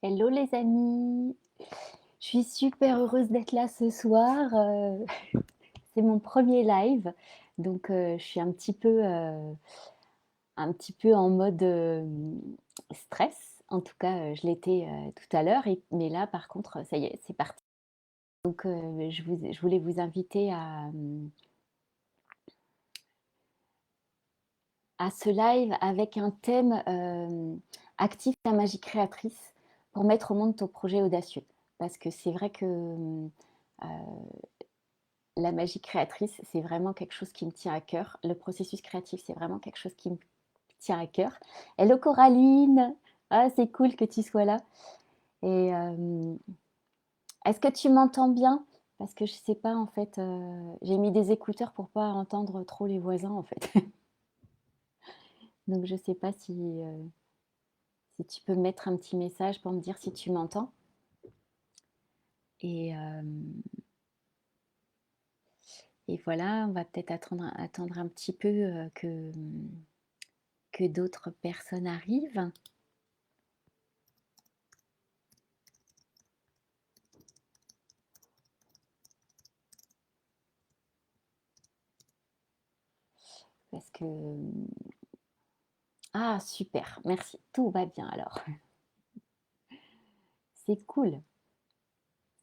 Hello les amis, je suis super heureuse d'être là ce soir. C'est mon premier live, donc je suis un petit peu en mode stress. En tout cas, je l'étais tout à l'heure, mais là par contre, ça y est, c'est parti. Donc je voulais vous inviter à ce live avec un thème active ta magie créatrice pour mettre au monde ton projet audacieux. Parce que c'est vrai que la magie créatrice, c'est vraiment quelque chose qui me tient à cœur. Le processus créatif, c'est vraiment quelque chose qui me tient à cœur. Hello Coraline, ah, c'est cool que tu sois là. Et est-ce que tu m'entends bien? Parce que je sais pas en fait, j'ai mis des écouteurs pour pas entendre trop les voisins en fait. Donc je sais pas si tu peux mettre un petit message pour me dire si tu m'entends. Et, euh, et voilà, on va peut-être attendre un petit peu que d'autres personnes arrivent. Parce que ah super, merci, tout va bien alors. C'est cool,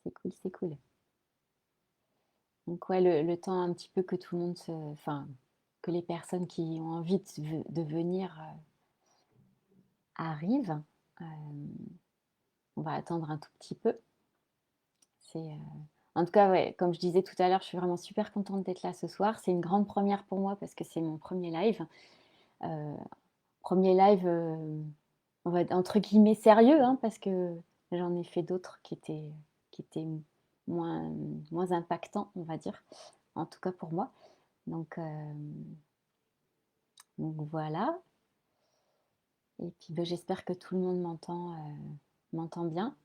c'est cool, c'est cool. Donc ouais, le temps un petit peu que tout le monde enfin, que les personnes qui ont envie de venir arrivent. Euh, on va attendre un tout petit peu. En tout cas, ouais, comme je disais tout à l'heure, je suis vraiment super contente d'être là ce soir. C'est une grande première pour moi parce que c'est mon premier live. Euh, Premier live, on va entre guillemets sérieux, hein, parce que j'en ai fait d'autres qui étaient moins, moins impactants, on va dire, en tout cas pour moi. Donc voilà. Et puis ben, j'espère que tout le monde m'entend bien.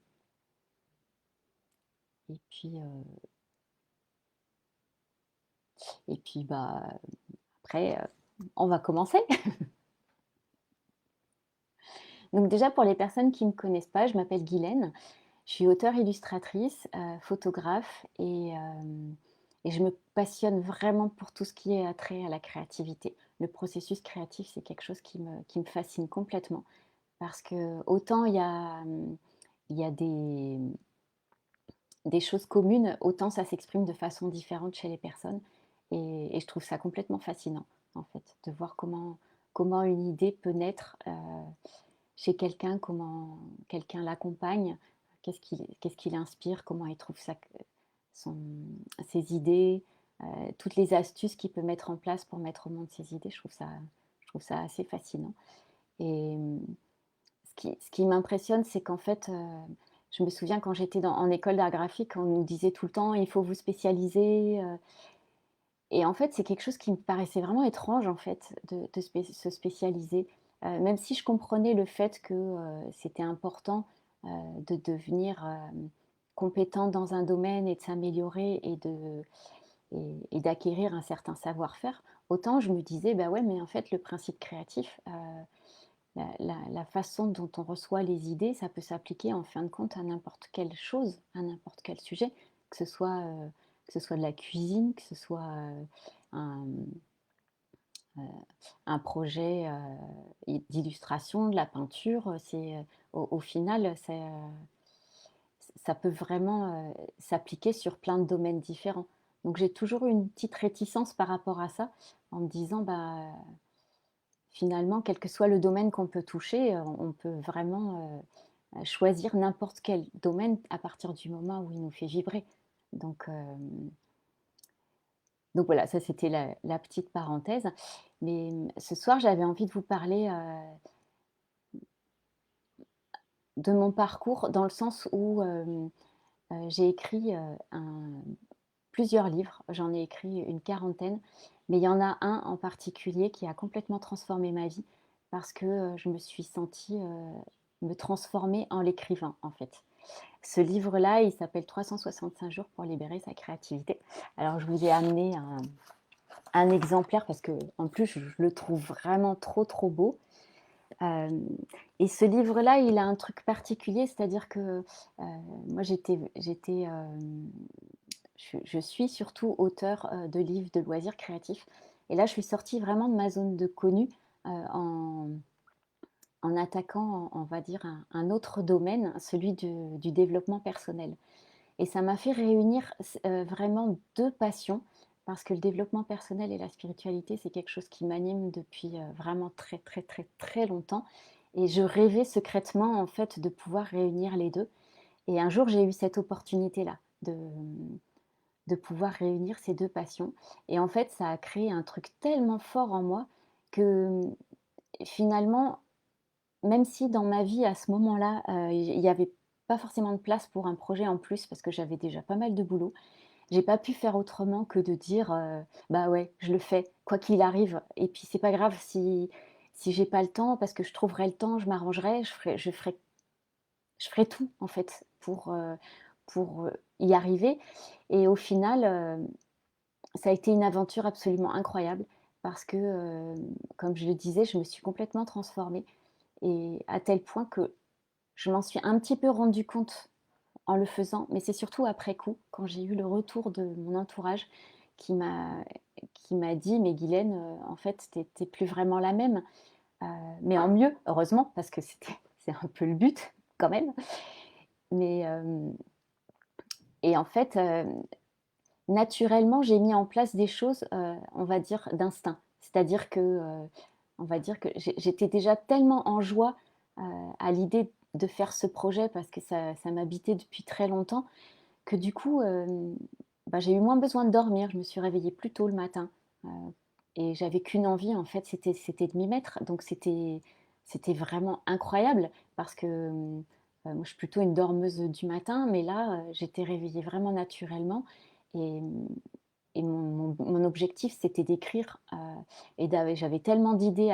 Et puis, bah, après, on va commencer. Donc déjà, pour les personnes qui ne me connaissent pas, je m'appelle Guylaine. Je suis auteure illustratrice, photographe et je me passionne vraiment pour tout ce qui est attrait à la créativité. Le processus créatif, c'est quelque chose qui me fascine complètement parce que autant il y a des choses communes, autant ça s'exprime de façon différente chez les personnes et je trouve ça complètement fascinant en fait, de voir comment une idée peut naître chez quelqu'un, comment quelqu'un l'accompagne, qu'est-ce qui l'inspire, comment il trouve son, ses idées, toutes les astuces qu'il peut mettre en place pour mettre au monde ses idées. Je trouve ça assez fascinant. Et ce qui m'impressionne, c'est qu'en fait, je me souviens quand j'étais en école d'art graphique, on nous disait tout le temps, il faut vous spécialiser. Et en fait, c'est quelque chose qui me paraissait vraiment étrange, en fait, de se spécialiser. Même si je comprenais le fait que c'était important euh, de devenir compétent dans un domaine et de s'améliorer et d'acquérir un certain savoir-faire, autant je me disais, bah ouais, mais en fait, le principe créatif, la façon dont on reçoit les idées, ça peut s'appliquer en fin de compte à n'importe quelle chose, à n'importe quel sujet, que ce soit, euh, que ce soit de la cuisine, que ce soit un, euh, un projet d'illustration, de la peinture. Au final, ça peut vraiment s'appliquer sur plein de domaines différents. Donc j'ai toujours eu une petite réticence par rapport à ça, en me disant, bah, finalement, quel que soit le domaine qu'on peut toucher, on peut vraiment choisir n'importe quel domaine à partir du moment où il nous fait vibrer. Donc, euh, donc voilà, ça c'était la petite parenthèse. Mais ce soir, j'avais envie de vous parler de mon parcours dans le sens où j'ai écrit plusieurs livres. J'en ai écrit une quarantaine, mais il y en a un en particulier qui a complètement transformé ma vie parce que je me suis sentie me transformer en l'écrivain en fait. Ce livre-là, il s'appelle 365 jours pour libérer sa créativité. Alors je vous ai amené un exemplaire parce que en plus je le trouve vraiment trop trop beau. Hem et ce livre-là, il a un truc particulier, c'est-à-dire que, moi je suis surtout auteure, de livres de loisirs créatifs et là, je suis sortie vraiment de ma zone de connu, en attaquant, on va dire, un autre domaine, celui du développement personnel et ça m'a fait réunir vraiment 2 passions parce que le développement personnel et la spiritualité, c'est quelque chose qui m'anime depuis, vraiment très, très, très, très longtemps et je rêvais secrètement, en fait, de pouvoir réunir les 2. Et un jour, j'ai eu cette opportunité-là de pouvoir réunir ces 2 passions et en fait, ça a créé un truc tellement fort en moi que, finalement, même si dans ma vie à ce moment-là, il y avait pas forcément de place pour un projet en plus parce que j'avais déjà pas mal de boulot, j'ai pas pu faire autrement que de dire, «Bah, ouais, je le fais, quoi qu'il arrive et puis c'est pas grave si j'ai pas le temps parce que je trouverai le temps, je m'arrangerai, je ferai tout en fait pour, y arriver» et au final, ça a été une aventure absolument incroyable parce que, comme je le disais, je me suis complètement transformée et à tel point que je m'en suis un petit peu rendu compte en le faisant, mais c'est surtout après coup, quand j'ai eu le retour de mon entourage qui m'a qui m'a dit: «Mais Guylaine, en fait, tu es plus vraiment la même», heu, mais en mieux, heureusement, parce que c'est un peu le but quand même. Mais, et en fait, naturellement, j'ai mis en place des choses, on va dire d'instinct. C'est-à-dire que, on va dire que j'étais déjà tellement en joie, heu, à l'idée de faire ce projet parce que ça m'habitait depuis très longtemps que du coup, bah, j'ai eu moins besoin de dormir. Je me suis réveillée plus tôt le matin, heu et j'avais qu'une envie en fait, c'était de m'y mettre. Donc c'était vraiment incroyable parce que, moi je suis plutôt une dormeuse du matin, mais là, j'étais réveillée vraiment naturellement et et mon objectif c'était d'écrire, et j'avais tellement d'idées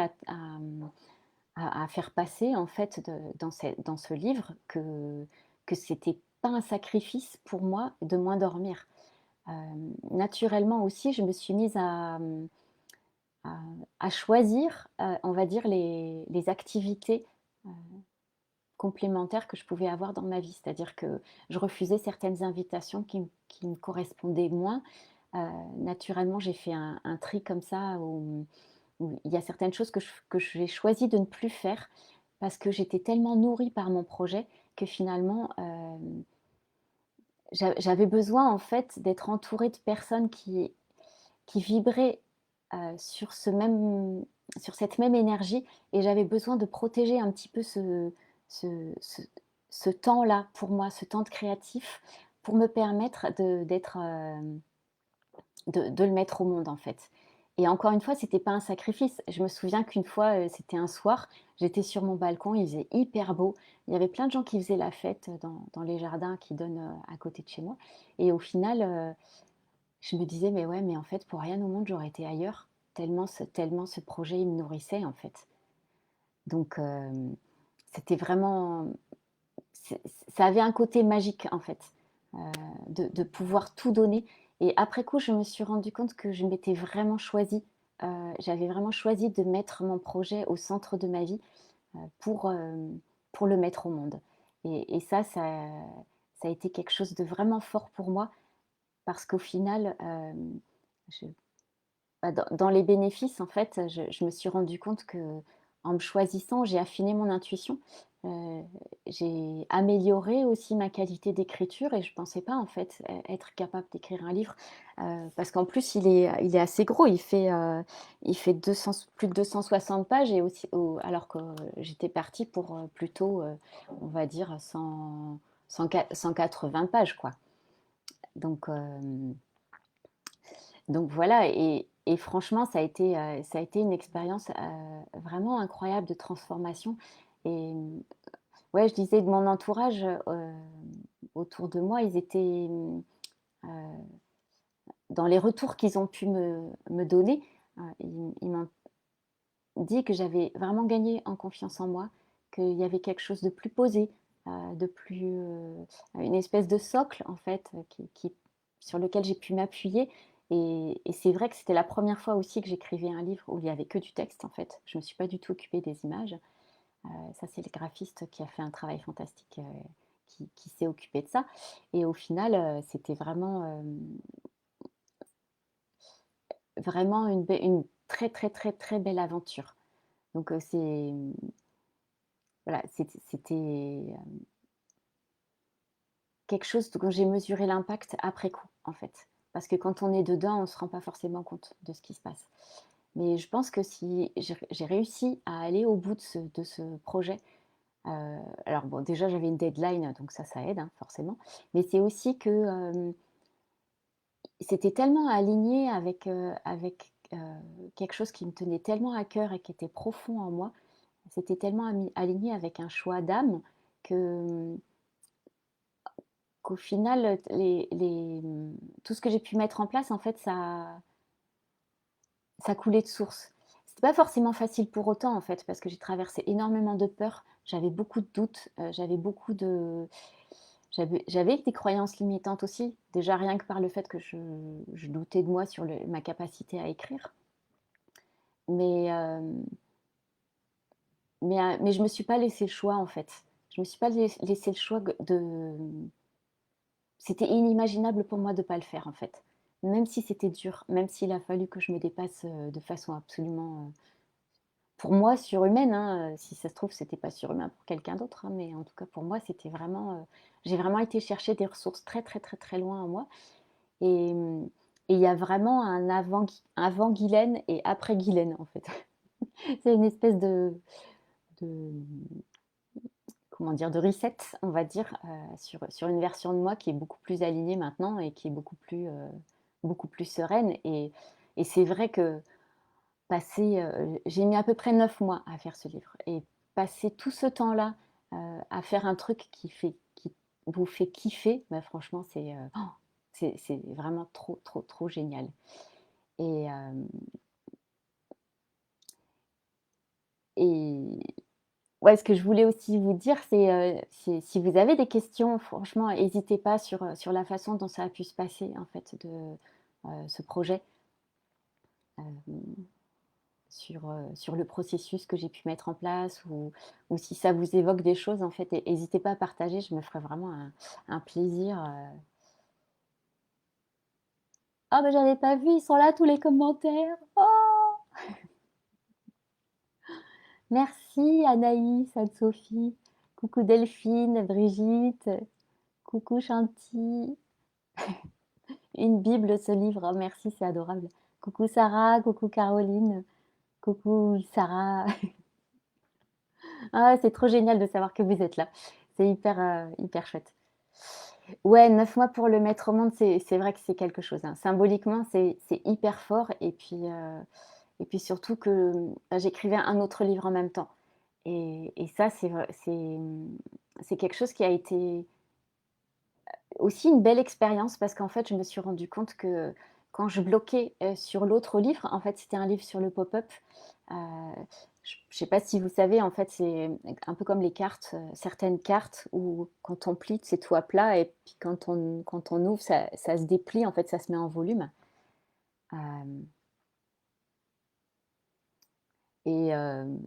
à faire passer en fait dans ce livre que c'était pas un sacrifice pour moi de moins dormir. Naturellement aussi, je me suis mise à à choisir, on va dire les activités, heu, complémentaires que je pouvais avoir dans ma vie. C'est-à-dire que je refusais certaines invitations qui me correspondaient moins. Heu, Naturellement, j'ai fait un tri comme ça où il y a certaines choses que j'ai choisi de ne plus faire parce que j'étais tellement nourrie par mon projet que finalement, j'avais besoin en fait d'être entourée de personnes qui vibraient, sur cette même énergie et j'avais besoin de protéger un petit peu ce ce ce temps-là pour moi, ce temps de créatif pour me permettre de le mettre au monde, en fait. Et encore une fois, c'était pas un sacrifice. Je me souviens qu'une fois, c'était un soir, j'étais sur mon balcon, il faisait hyper beau. Il y avait plein de gens qui faisaient la fête, dans les jardins qui donnent, à côté de chez moi et au final, je me disais: «Mais ouais, mais en fait, pour rien au monde, j'aurais été ailleurs, tellement ce projet, il me nourrissait, en fait». Donc c'était vraiment c'est ça avait un côté magique, en fait, heu, de pouvoir tout donner et après coup, je me suis rendu compte que je m'étais vraiment choisie, j'avais vraiment choisi de mettre mon projet au centre de ma vie, pour le mettre au monde et ça a été quelque chose de vraiment fort pour moi parce qu'au final, je bah, dans les bénéfices, en fait, je me suis rendu compte que en me choisissant, j'ai affiné mon intuition, heu, j'ai amélioré aussi ma qualité d'écriture et je pensais pas, en fait, être capable d'écrire un livre, parce qu'en plus il est assez gros, il fait 200 plus de 260 pages et aussi alors que j'étais partie pour, plutôt, on va dire 180 pages, quoi. Donc voilà et franchement ça a été une expérience, vraiment incroyable de transformation et ouais, je disais de mon entourage, autour de moi, ils étaient, dans les retours qu'ils ont pu me donner, ils m'ont dit que j'avais vraiment gagné en confiance en moi, qu'il y avait quelque chose de plus posé, de plus, une espèce de socle en fait, qui sur lequel j'ai pu m'appuyer et c'est vrai que c'était la première fois aussi que j'écrivais un livre où il y avait que du texte en fait. Je me suis pas du tout occupée des images Ça, c'est le graphiste qui a fait un travail fantastique, qui s'est occupé de ça et au final, c'était vraiment une très, très, très, très belle aventure. Donc voilà, c'était quelque chose dont j'ai mesuré l'impact après coup, en fait. Parce que quand on est dedans, on ne se rend pas forcément compte de ce qui se passe. Mais je pense que si j'ai réussi à aller au bout de ce projet, alors bon, déjà j'avais une deadline, donc ça aide, hein, forcément. Mais c'est aussi que c'était tellement aligné avec quelque chose qui me tenait tellement à cœur et qui était profond en moi. C'était tellement aligné avec un choix d'âme que, qu'au final, tout ce que j'ai pu mettre en place, en fait, ça coulait de source. C'était pas forcément facile pour autant, en fait, parce que j'ai traversé énormément de peurs. J'avais beaucoup de doutes, j'avais des croyances limitantes aussi. Déjà rien que par le fait que je doutais de moi sur ma capacité à écrire. Mais, mais je me suis pas laissé le choix, en fait. Je me suis pas laissé le choix de. C'était inimaginable pour moi de pas le faire, en fait. Même si c'était dur, même s'il a fallu que je me dépasse de façon absolument, pour moi, surhumaine, hein, si ça se trouve, c'était pas surhumain pour quelqu'un d'autre, hein, mais en tout cas pour moi, c'était vraiment, j'ai vraiment été chercher des ressources très, très, très, très loin en moi et et il y a vraiment un avant Guylaine et après Guylaine, en fait. C'est une espèce de comment dire? De reset, on va dire, sur une version de moi qui est beaucoup plus alignée maintenant et qui est beaucoup plus sereine et c'est vrai que j'ai mis à peu près 9 mois à faire ce livre et passer tout ce temps-là, à faire un truc qui vous fait kiffer, bah, franchement, c'est vraiment trop, trop, trop génial et hem et ouais, ce que je voulais aussi vous dire, c'est si vous avez des questions, franchement, n'hésitez pas sur la façon dont ça a pu se passer, en fait, ce projet, hem sur le processus que j'ai pu mettre en place ou si ça vous évoque des choses, en fait, hésitez pas à partager, je me ferai vraiment un plaisir. «Ah bah, j'avais pas vu, ils sont là tous les commentaires. Oh!» Merci Anaïs, Anne-Sophie, coucou Delphine, Brigitte, coucou Chanty. Une bible ce livre, oh merci, c'est adorable. Coucou Sarah, coucou Caroline, coucou Sarah. Ah, c'est trop génial de savoir que vous êtes là. C'est hyper, hyper chouette. Ouais, 9 mois pour le mettre au monde, c'est vrai que c'est quelque chose, hein. Symboliquement, c'est hyper fort et puis surtout que, bah, j'écrivais un autre livre en même temps et ça, c'est quelque chose qui a été aussi une belle expérience parce qu'en fait, je me suis rendu compte que quand je bloquais, sur l'autre livre, en fait, c'était un livre sur le pop-up. Heu, je ne sais pas si vous savez, en fait, c'est un peu comme les cartes, certaines cartes où quand on plie, c'est tout à plat et puis quand on ouvre, ça se déplie, en fait, ça se met en volume. Hem et hem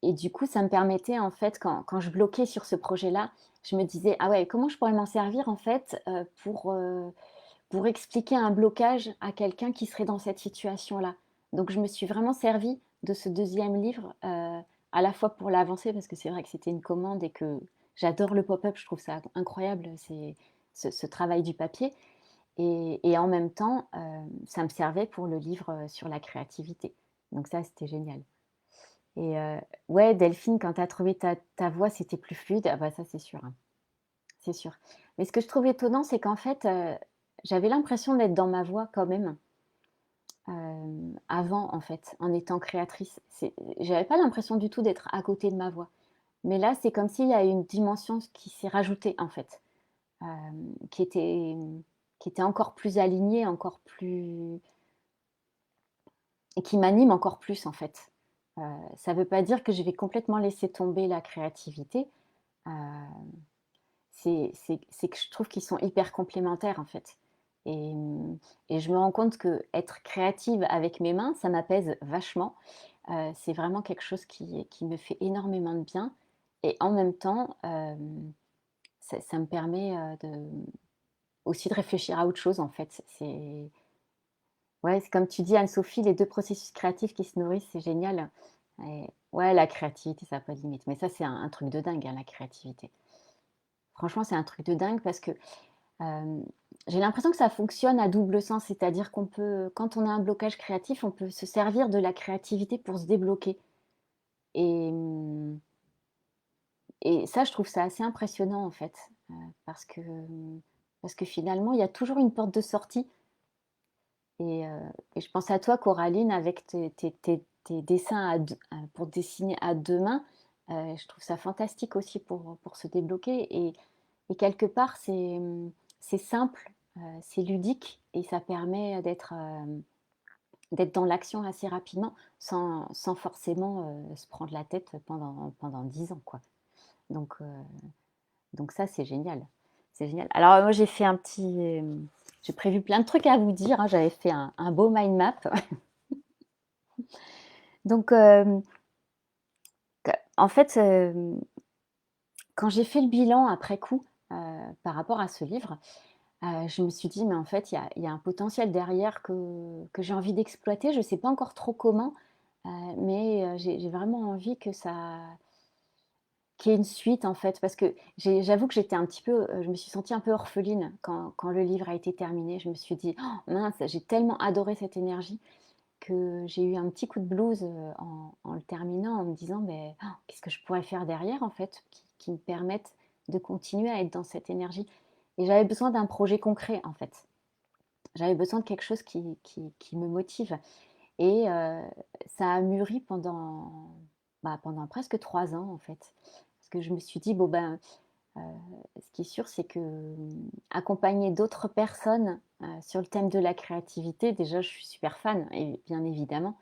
et du coup, ça me permettait, en fait, quand je bloquais sur ce projet-là, je me disais: «Ah ouais, comment je pourrais m'en servir, en fait, pour expliquer un blocage à quelqu'un qui serait dans cette situation-là. Donc je me suis vraiment servie de ce deuxième livre, à la fois pour l'avancer parce que c'est vrai que c'était une commande et que j'adore le pop-up, je trouve ça incroyable, c'est ce travail du papier et en même temps, ça me servait pour le livre, sur la créativité. Donc ça, c'était génial et ouais, Delphine, quand tu as trouvé ta voix, c'était plus fluide. Ah bah ça, c'est sûr, hein, c'est sûr. Mais ce que je trouve étonnant, c'est qu'en fait, j'avais l'impression d'être dans ma voix quand même, avant en fait, en étant créatrice. J'avais pas l'impression du tout d'être à côté de ma voix. Mais là, c'est comme s'il y a une dimension qui s'est rajoutée en fait, qui était encore plus alignée, encore plus et qui m'anime encore plus en fait. Ça veut pas dire que je vais complètement laisser tomber la créativité, heu c'est que je trouve qu'ils sont hyper complémentaires, en fait et et je me rends compte que être créative avec mes mains, ça m'apaise vachement, c'est vraiment quelque chose qui me fait énormément de bien et en même temps, ça me permet, aussi de réfléchir à autre chose, en fait. Ouais, c'est comme tu dis Anne-Sophie, les 2 processus créatifs qui se nourrissent, c'est génial et ouais, la créativité, ça a pas de limite, mais ça, c'est un truc de dingue, hein, la créativité. Franchement, c'est un truc de dingue parce que, j'ai l'impression que ça fonctionne à double sens, c'est-à-dire qu'on peut quand on a un blocage créatif, on peut se servir de la créativité pour se débloquer et et ça, je trouve ça assez impressionnant, en fait, parce que, parce que finalement, il y a toujours une porte de sortie et je pense à toi, Coraline, avec tes dessins pour dessiner à 2 mains, je trouve ça fantastique aussi pour se débloquer et quelque part, c'est simple, c'est ludique et ça permet d'être dans l'action assez rapidement sans forcément, se prendre la tête pendant 10 ans, quoi. Donc heu, donc ça, c'est génial. C'est génial. Alors, moi, j'ai prévu plein de trucs à vous dire, hein. J'avais fait un beau mind map. Donc, en fait, quand j'ai fait le bilan après coup, par rapport à ce livre, je me suis dit: «Mais en fait, il y a un potentiel derrière que j'ai envie d'exploiter». Je ne sais pas encore trop comment, mais j'ai vraiment envie qu'il y ait une suite, en fait. Parce que j'avoue que j'étais un petit peu, je me suis sentie un peu orpheline quand le livre a été terminé. Je me suis dit: «Oh mince, j'ai tellement adoré cette énergie» que j'ai eu un petit coup de blues, en le terminant, en me disant: «Mais qu'est-ce que je pourrais faire derrière, en fait, qui me permette de continuer à être dans cette énergie?» Et j'avais besoin d'un projet concret, en fait. J'avais besoin de quelque chose qui me motive et ça a mûri pendant presque 3 ans, en fait. Parce que je me suis dit: «Bon, ben, Heu, ce qui est sûr, c'est que, accompagner d'autres personnes, sur le thème de la créativité, déjà, je suis super fan et bien évidemment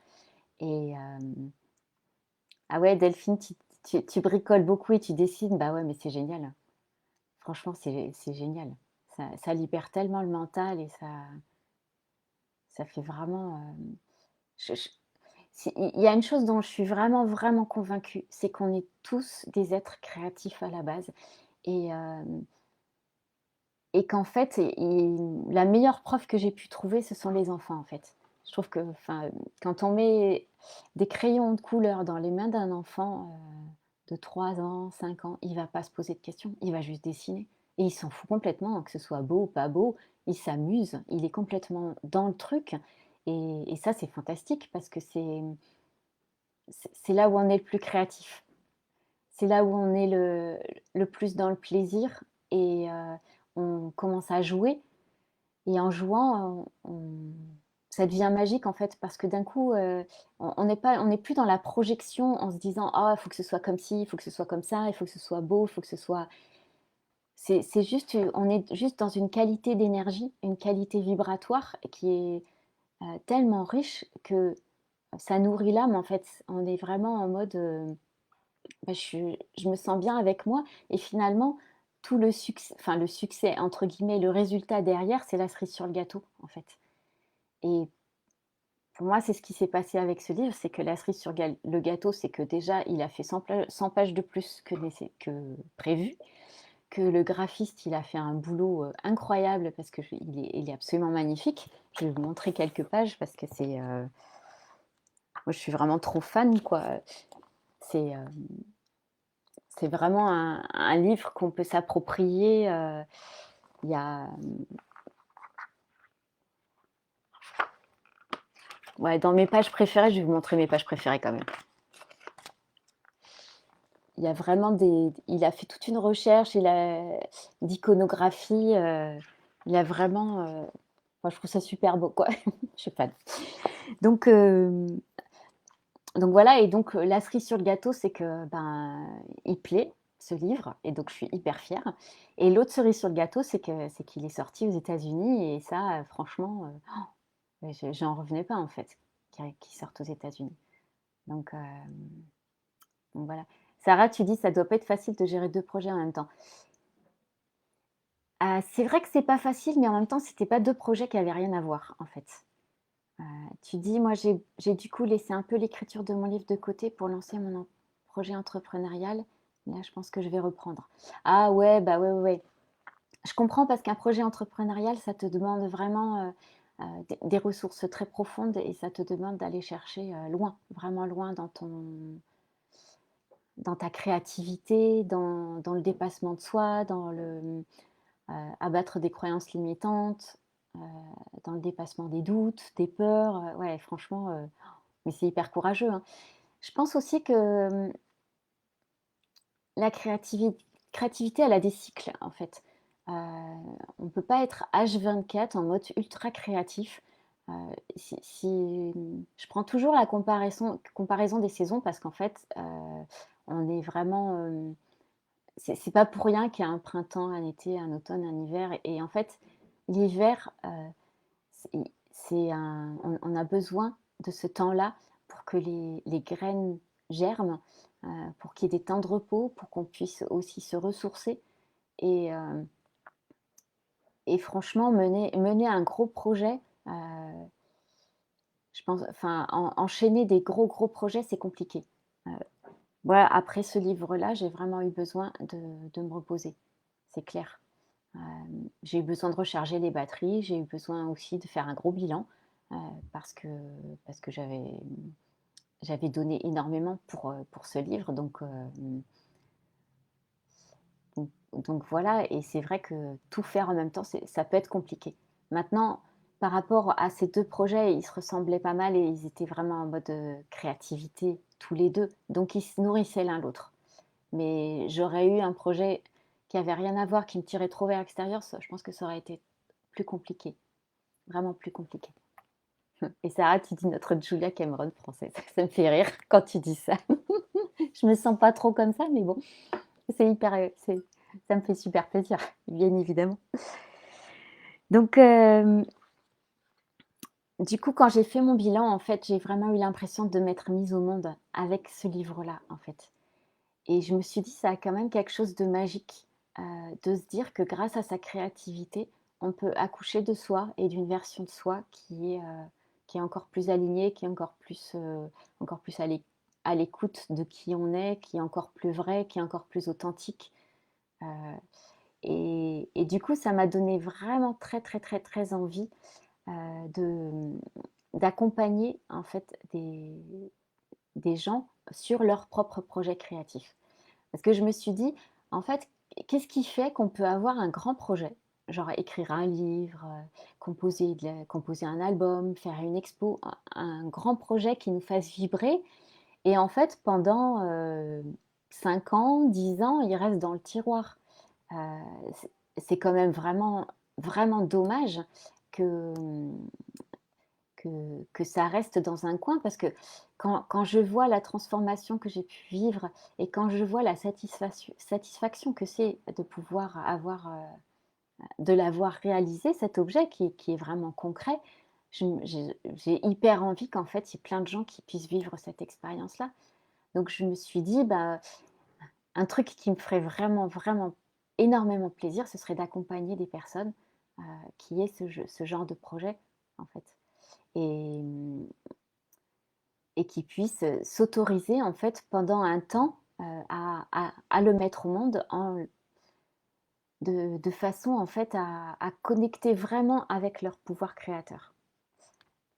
et ah ouais, Delphine, tu bricoles beaucoup et tu dessines, bah ouais, mais c'est génial. Franchement, c'est génial. Ça libère tellement le mental et ça fait vraiment, je il y a une chose dont je suis vraiment, vraiment convaincue, c'est qu'on est tous des êtres créatifs à la base et qu'en fait la meilleure preuve que j'ai pu trouver, ce sont les enfants, en fait. Je trouve que enfin, quand on met des crayons de couleur dans les mains d'un enfant, de 3 ans, 5 ans, il va pas se poser de questions, il va juste dessiner et il s'en fout complètement, hein, que ce soit beau ou pas beau, il s'amuse, il est complètement dans le truc et ça, c'est fantastique parce que c'est là où on est le plus créatif. C'est là où on est le plus dans le plaisir et on commence à jouer et en jouant, ça devient magique, en fait, parce que d'un coup, on n'est plus dans la projection en se disant: «Ah, il faut que ce soit comme ci, il faut que ce soit comme ça, il faut que ce soit beau, il faut que ce soit» c'est juste, on est juste dans une qualité d'énergie, une qualité vibratoire qui est, tellement riche que ça nourrit l'âme, en fait. On est vraiment en mode, bah, je me sens bien avec moi et finalement tout le «succès» entre guillemets, le résultat derrière, c'est la cerise sur le gâteau, en fait et pour moi, c'est ce qui s'est passé avec ce livre, c'est que la cerise sur le gâteau, c'est que déjà, il a fait 100 pages de plus que prévu, que le graphiste, il a fait un boulot, incroyable parce que il est absolument magnifique. Je vais vous montrer quelques pages parce que moi je suis vraiment trop fan, quoi. C'est, c'est vraiment un livre qu'on peut s'approprier, il y a, ouais, dans mes pages préférées, je vais vous montrer mes pages préférées quand même. Il y a vraiment il a fait toute une recherche, d'iconographie, il a vraiment, moi je trouve ça super beau, quoi. Je suis fan. Donc donc voilà et donc la cerise sur le gâteau, c'est que, ben, il plaît, ce livre et donc je suis hyper fière et l'autre cerise sur le gâteau, c'est qu'il est sorti aux États-Unis et ça, franchement, ouais, j'en revenais pas, en fait, qu'il sorte aux États-Unis. Donc donc voilà. Sarah, tu dis: «Ça doit pas être facile de gérer 2 projets en même temps». C'est vrai que c'est pas facile, mais en même temps, c'était pas 2 projets qui avaient rien à voir, en fait. Tu dis: «Moi, j'ai du coup laissé un peu l'écriture de mon livre de côté pour lancer mon projet entrepreneurial. Là, je pense que je vais reprendre». Ah ouais, bah, ouais, ouais, ouais. Je comprends parce qu'un projet entrepreneurial, ça te demande vraiment, des ressources très profondes et ça te demande d'aller chercher, loin, vraiment loin dans ta créativité, dans le dépassement de soi, dans abattre des croyances limitantes, heu, dans le dépassement des doutes, des peurs, ouais franchement, mais c'est hyper courageux, hein. Je pense aussi que, la créativité, elle a des cycles, en fait. Heu, on ne peut pas être H24 en mode ultra créatif. Heu, je prends toujours la comparaison des saisons parce qu'en fait, on est vraiment, c'est pas pour rien qu'il y a un printemps, un été, un automne, un hiver et en fait, l'hiver, c'est on a besoin de ce temps-là pour que les graines germent, pour qu'il y ait des temps de repos, pour qu'on puisse aussi se ressourcer et franchement mener un gros projet, je pense enfin enchaîner des gros projets, c'est compliqué. Heu, voilà, après ce livre-là, j'ai vraiment eu besoin de me reposer, c'est clair. J'ai eu besoin de recharger les batteries, j'ai eu besoin aussi de faire un gros bilan, heu, parce que j'avais donné énormément pour ce livre donc voilà et c'est vrai que tout faire en même temps, ça peut être compliqué. Maintenant, par rapport à ces 2 projets, ils se ressemblaient pas mal et ils étaient vraiment en mode, créativité tous les 2, donc ils se nourrissaient l'un l'autre. Mais j'aurais eu un projet qui avait rien à voir, qui me tirait trop vers l'extérieur, ça je pense que ça aurait été plus compliqué, vraiment plus compliqué. Et Sarah, tu dis notre Julia Cameron française. Ça me fait rire quand tu dis ça. Je me sens pas trop comme ça, mais bon, c'est hyper, ça me fait super plaisir, bien évidemment. Donc, du coup, quand j'ai fait mon bilan, en fait, j'ai vraiment eu l'impression de m'être mise au monde avec ce livre-là, en fait. Et je me suis dit: «Ça a quand même quelque chose de magique», de se dire que grâce à sa créativité, on peut accoucher de soi et d'une version de soi qui est encore plus alignée, qui est encore plus à l'écoute de qui on est, qui est encore plus vrai, qui est encore plus authentique, heu et du coup, ça m'a donné vraiment très, très, très, très envie, d'accompagner en fait des gens sur leurs propres projets créatifs. Parce que je me suis dit: «En fait, qu'est-ce qui fait qu'on peut avoir un grand projet?» genre écrire un livre, composer un album, faire une expo, un grand projet qui nous fasse vibrer et en fait pendant, 5 ans, 10 ans, il reste dans le tiroir. Heu, c'est quand même vraiment, vraiment dommage que, que ça reste dans un coin parce que quand je vois la transformation que j'ai pu vivre et quand je vois la satisfaction que c'est de pouvoir avoir, de l'avoir réalisé cet objet qui est vraiment concret, j'ai hyper envie qu'en fait, il y ait plein de gens qui puissent vivre cette expérience-là. Donc je me suis dit: «Bah, un truc qui me ferait vraiment, vraiment énormément plaisir, ce serait d'accompagner des personnes, heu, qui aient ce genre de projet, en fait». Et et qui puissent, s'autoriser en fait pendant un temps, à le mettre au monde de façon en fait à connecter vraiment avec leur pouvoir créateur.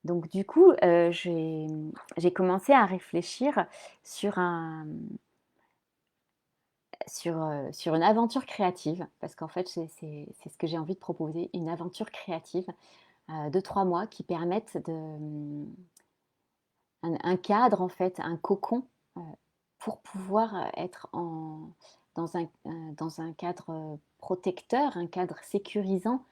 Donc du coup, j'ai commencé à réfléchir sur sur une aventure créative parce qu'en fait c'est ce que j'ai envie de proposer, une aventure créative, de 3 mois qui permette un cadre en fait, un cocon, heu, pour pouvoir, être dans un cadre, protecteur, un cadre sécurisant,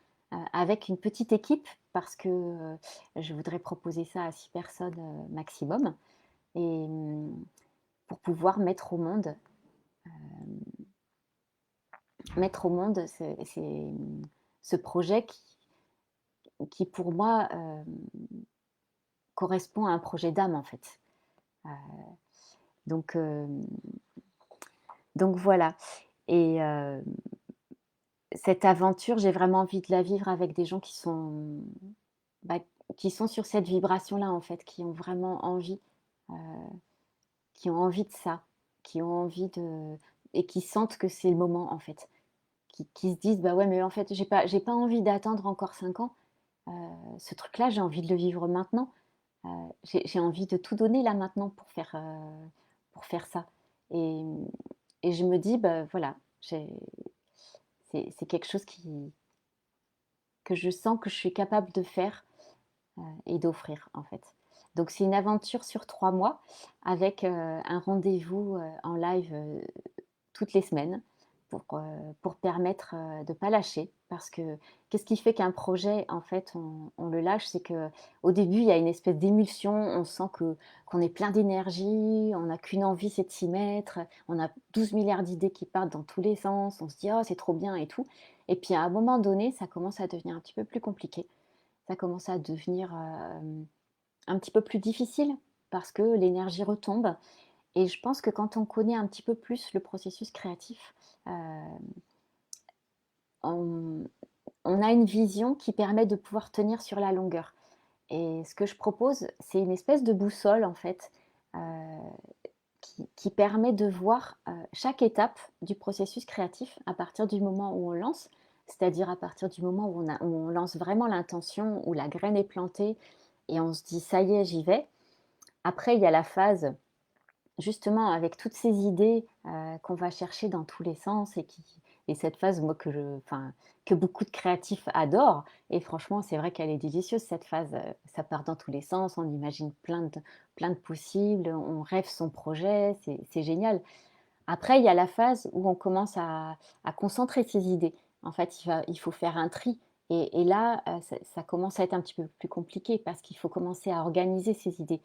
avec une petite équipe parce que, je voudrais proposer ça à 6 personnes, maximum et pour pouvoir mettre au monde ce projet qui pour moi, correspond à un projet d'âme en fait. Heu, donc hem Donc voilà et cette aventure, j'ai vraiment envie de la vivre avec des gens qui sont, bah, qui sont sur cette vibration-là, en fait, heu, qui ont envie de ça, qui ont envie de et qui sentent que c'est le moment, en fait. Qui se disent: «Bah, ouais, mais en fait, j'ai pas envie d'attendre encore 5 ans. Heu, Ce truc-là, j'ai envie de le vivre maintenant. J'ai envie de tout donner là, maintenant pour faire ça». Et je me dis: «Bah, voilà, c'est quelque chose que je sens que je suis capable de faire, et d'offrir, en fait». Donc c'est une aventure sur 3 mois avec, un rendez-vous, en live, toutes les semaines pour permettre, de ne pas lâcher. Parce que qu'est-ce qui fait qu'un projet, en fait, on le lâche? C'est qu'au début, il y a une espèce d'émulsion, on sent qu'on est plein d'énergie, on n'a qu'une envie, c'est de s'y mettre, on a 12 milliards d'idées qui partent dans tous les sens, on se dit: «Oh, c'est trop bien» et tout. Et puis à un moment donné, ça commence à devenir un petit peu plus compliqué. Ça commence à devenir, un petit peu plus difficile parce que l'énergie retombe. Et je pense que quand on connaît un petit peu plus le processus créatif, hem, on on a une vision qui permet de pouvoir tenir sur la longueur. Et ce que je propose, c'est une espèce de boussole, en fait, heu, qui permet de voir, chaque étape du processus créatif à partir du moment où on lance. C'est-à-dire à partir du moment où on lance vraiment l'intention, où la graine est plantée et on se dit: «Ça y est, j'y vais». Après, il y a la phase, justement, avec toutes ces idées, qu'on va chercher dans tous les sens et cette phase, moi, que beaucoup de créatifs adorent. Et franchement, c'est vrai qu'elle est délicieuse, cette phase, ça part dans tous les sens, on imagine plein de possibles, on rêve son projet, c'est génial. Après, il y a la phase où on commence à concentrer ses idées. En fait, il faut faire un tri. Et là, ça commence à être un petit peu plus compliqué parce qu'il faut commencer à organiser ses idées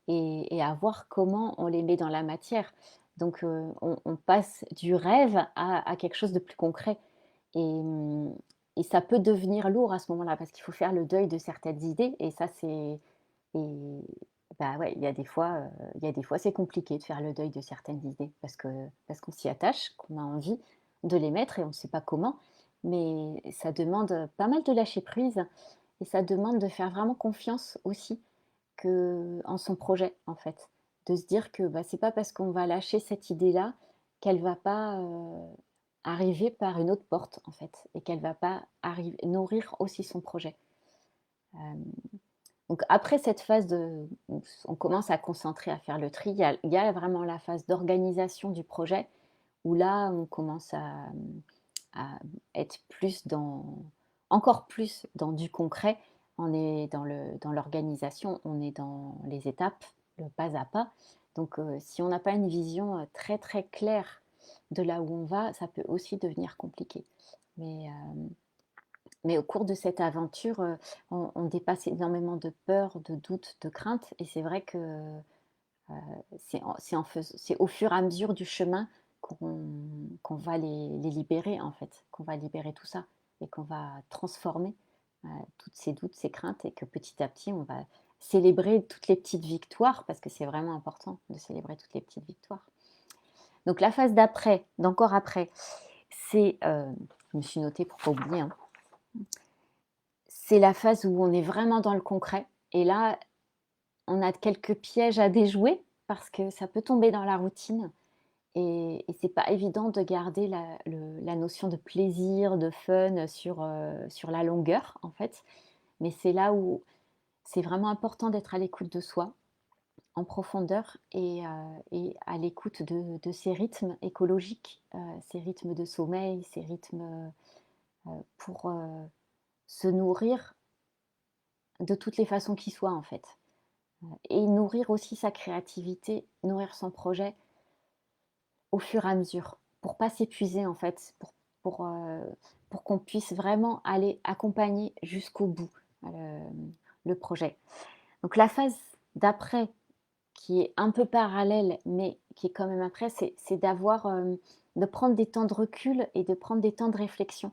et à voir comment on les met dans la matière. Donc, on passe du rêve à quelque chose de plus concret. Et, et ça peut devenir lourd à ce moment-là parce qu'il faut faire le deuil de certaines idées. Et ça, et bah, ouais, il y a des fois, c'est compliqué de faire le deuil de certaines idées parce qu'on s'y attache, qu'on a envie de les mettre et on ne sait pas comment. Mais ça demande pas mal de lâcher prise et ça demande de faire vraiment confiance aussi en son projet, en fait. De se dire que, bah, c'est pas parce qu'on va lâcher cette idée-là qu'elle va pas, arriver par une autre porte, en fait, et qu'elle va pas nourrir aussi son projet. Hem Donc après cette phase où on commence à concentrer, à faire le tri, il y a vraiment la phase d'organisation du projet où là, on commence à être encore plus dans du concret. On est dans l'organisation, on est dans les étapes, le pas à pas. Donc, si on n'a pas une vision, très, très claire de là où on va, ça peut aussi devenir compliqué. Mais, mais au cours de cette aventure, on dépasse énormément de peurs, de doutes, de craintes. Et c'est vrai que, c'est au fur et à mesure du chemin qu'on va les libérer, en fait, qu'on va libérer tout ça et qu'on va transformer, toutes ces doutes, ces craintes et que petit à petit, on va célébrer toutes les petites victoires parce que c'est vraiment important de célébrer toutes les petites victoires. Donc la phase d'après, d'encore après, c'est, je me suis notée pour pas oublier, hein. C'est la phase où on est vraiment dans le concret et là, on a quelques pièges à déjouer parce que ça peut tomber dans la routine et c'est pas évident de garder la notion de plaisir, de fun sur la longueur, en fait. Mais c'est là où c'est vraiment important d'être à l'écoute de soi, en profondeur et à l'écoute de ces rythmes écologiques, ces rythmes de sommeil, ces rythmes, pour, se nourrir de toutes les façons qui soient, en fait. Et nourrir aussi sa créativité, nourrir son projet au fur et à mesure, pour pas s'épuiser en fait, pour, heu, pour qu'on puisse vraiment aller accompagner jusqu'au bout, le projet. Donc la phase d'après, qui est un peu parallèle, mais qui est quand même après, c'est de prendre des temps de recul et de prendre des temps de réflexion.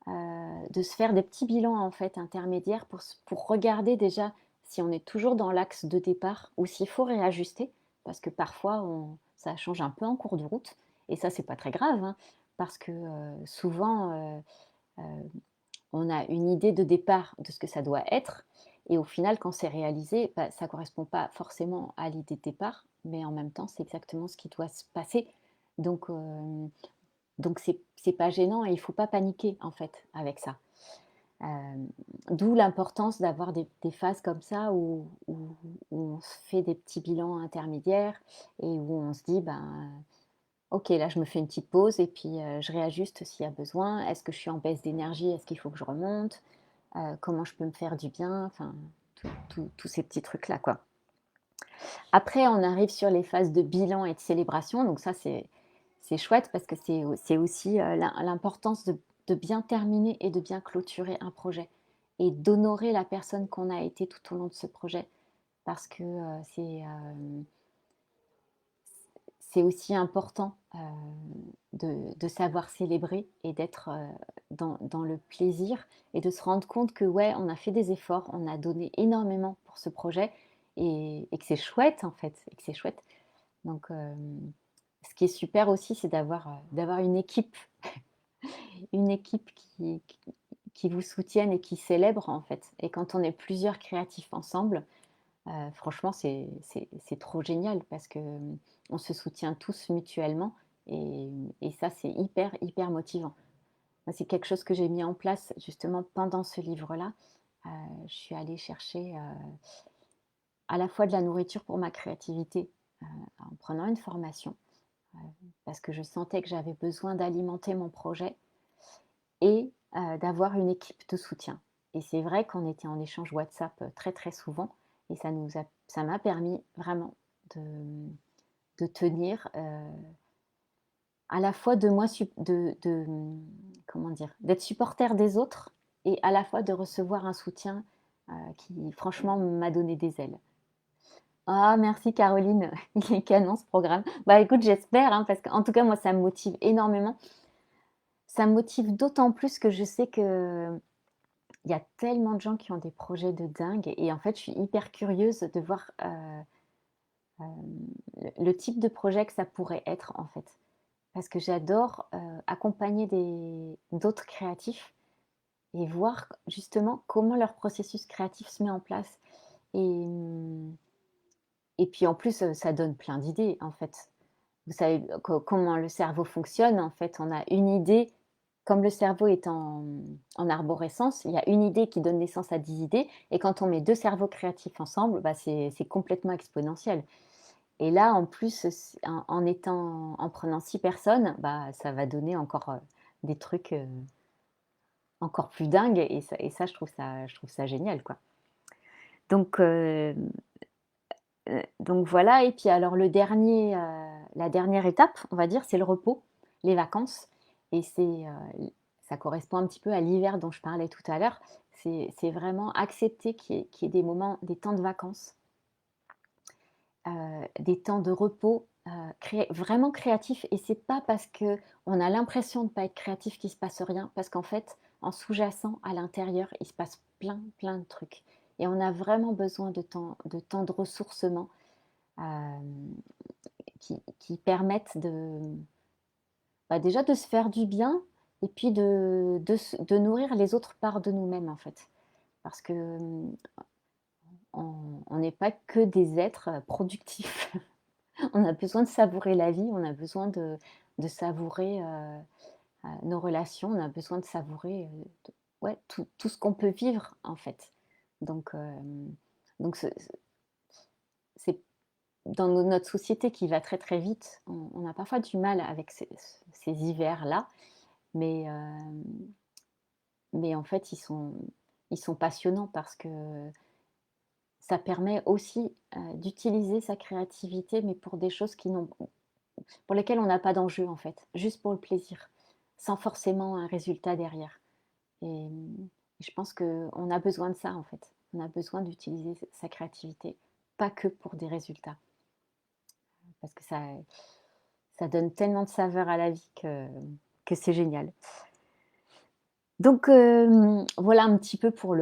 De se faire des petits bilans en fait intermédiaires pour regarder déjà si on est toujours dans l'axe de départ ou s'il faut réajuster parce que parfois ça change un peu en cours de route et ça c'est pas très grave, hein, parce que, souvent, on a une idée de départ de ce que ça doit être et au final, quand c'est réalisé, bah, ça correspond pas forcément à l'idée de départ, mais en même temps, c'est exactement ce qui doit se passer. Donc donc c'est pas gênant et il faut pas paniquer, en fait, avec ça. Hem, D'où l'importance d'avoir des phases comme ça où on se fait des petits bilans intermédiaires et où on se dit: «Ben, OK, là, je me fais une petite pause et puis, je réajuste s'il y a besoin. Est-ce que je suis en baisse d'énergie? Est-ce qu'il faut que je remonte? Comment je peux me faire du bien?» Enfin, tous ces petits trucs-là, quoi. Après, on arrive sur les phases de bilan et de célébration, donc ça, c'est chouette parce que c'est aussi, l'importance de bien terminer et de bien clôturer un projet et d'honorer la personne qu'on a été tout au long de ce projet. Parce que, c'est aussi important, de savoir célébrer et d'être, dans le plaisir et de se rendre compte que, ouais, on a fait des efforts, on a donné énormément pour ce projet et que c'est chouette, en fait et que c'est chouette. Donc, ce qui est super aussi, c'est d'avoir une équipe qui vous soutienne et qui célèbre, en fait. Et quand on est plusieurs créatifs ensemble, franchement, c'est trop génial parce que, on se soutient tous mutuellement et ça, c'est hyper, hyper motivant. Moi, c'est quelque chose que j'ai mis en place justement pendant ce livre-là. Heu, je suis allée chercher, à la fois de la nourriture pour ma créativité, en prenant une formation, heu, parce que je sentais que j'avais besoin d'alimenter mon projet et d'avoir une équipe de soutien. Et c'est vrai qu'on était en échange WhatsApp, très, très souvent et ça m'a permis vraiment de, de tenir, à la fois de moi sup comment dire? D'être supporter des autres et à la fois de recevoir un soutien, qui franchement m'a donné des ailes. Ah merci Caroline, il est canon ce programme. Bah écoute j'espère, hein, parce qu'en tout cas moi ça me motive énormément. Ça me motive d'autant plus que je sais qu'il y a tellement de gens qui ont des projets de dingue et en fait je suis hyper curieuse de voir, le type de projet que ça pourrait être en fait. Parce que j'adore, accompagner des d'autres créatifs et voir justement comment leur processus créatif se met en place et puis en plus, ça donne plein d'idées en fait. Vous savez comment le cerveau fonctionne en fait, on a une idée comme le cerveau est en arborescence, il y a une idée qui donne naissance à 10 idées et quand on met 2 cerveaux créatifs ensemble, bah, c'est complètement exponentiel. Et là, en plus, en prenant 6 personnes, bah, ça va donner encore, des trucs, encore plus dingues et ça, je trouve ça génial, quoi. Donc donc voilà et puis alors la dernière étape, on va dire, c'est le repos, les vacances et ça correspond un petit peu à l'hiver dont je parlais tout à l'heure. C'est vraiment accepter qu'il y ait des moments, des temps de vacances, des temps de repos, vraiment créatifs et c'est pas parce qu'on a l'impression de ne pas être créatif qu'il se passe rien, parce qu'en fait, en sous-jacent, à l'intérieur, il se passe plein, plein de trucs et on a vraiment besoin de temps de ressourcement, hem, qui permettent bah, déjà de se faire du bien et puis de nourrir les autres parts de nous-mêmes, en fait. Parce que, on n'est pas que des êtres, productifs. On a besoin de savourer la vie, on a besoin de savourer, nos relations, on a besoin de savourer, ouais, tout ce qu'on peut vivre, en fait. Donc donc c'est dans notre société qui va très, très vite, on a parfois du mal avec ces hivers-là, mais mais en fait, ils sont passionnants parce que ça permet aussi, d'utiliser sa créativité, mais pour des choses pour lesquelles on n'a pas d'enjeu, en fait, juste pour le plaisir, sans forcément un résultat derrière et je pense qu'on a besoin de ça, en fait. On a besoin d'utiliser sa créativité, pas que pour des résultats, parce que ça donne tellement de saveur à la vie que c'est génial. Donc voilà un petit peu pour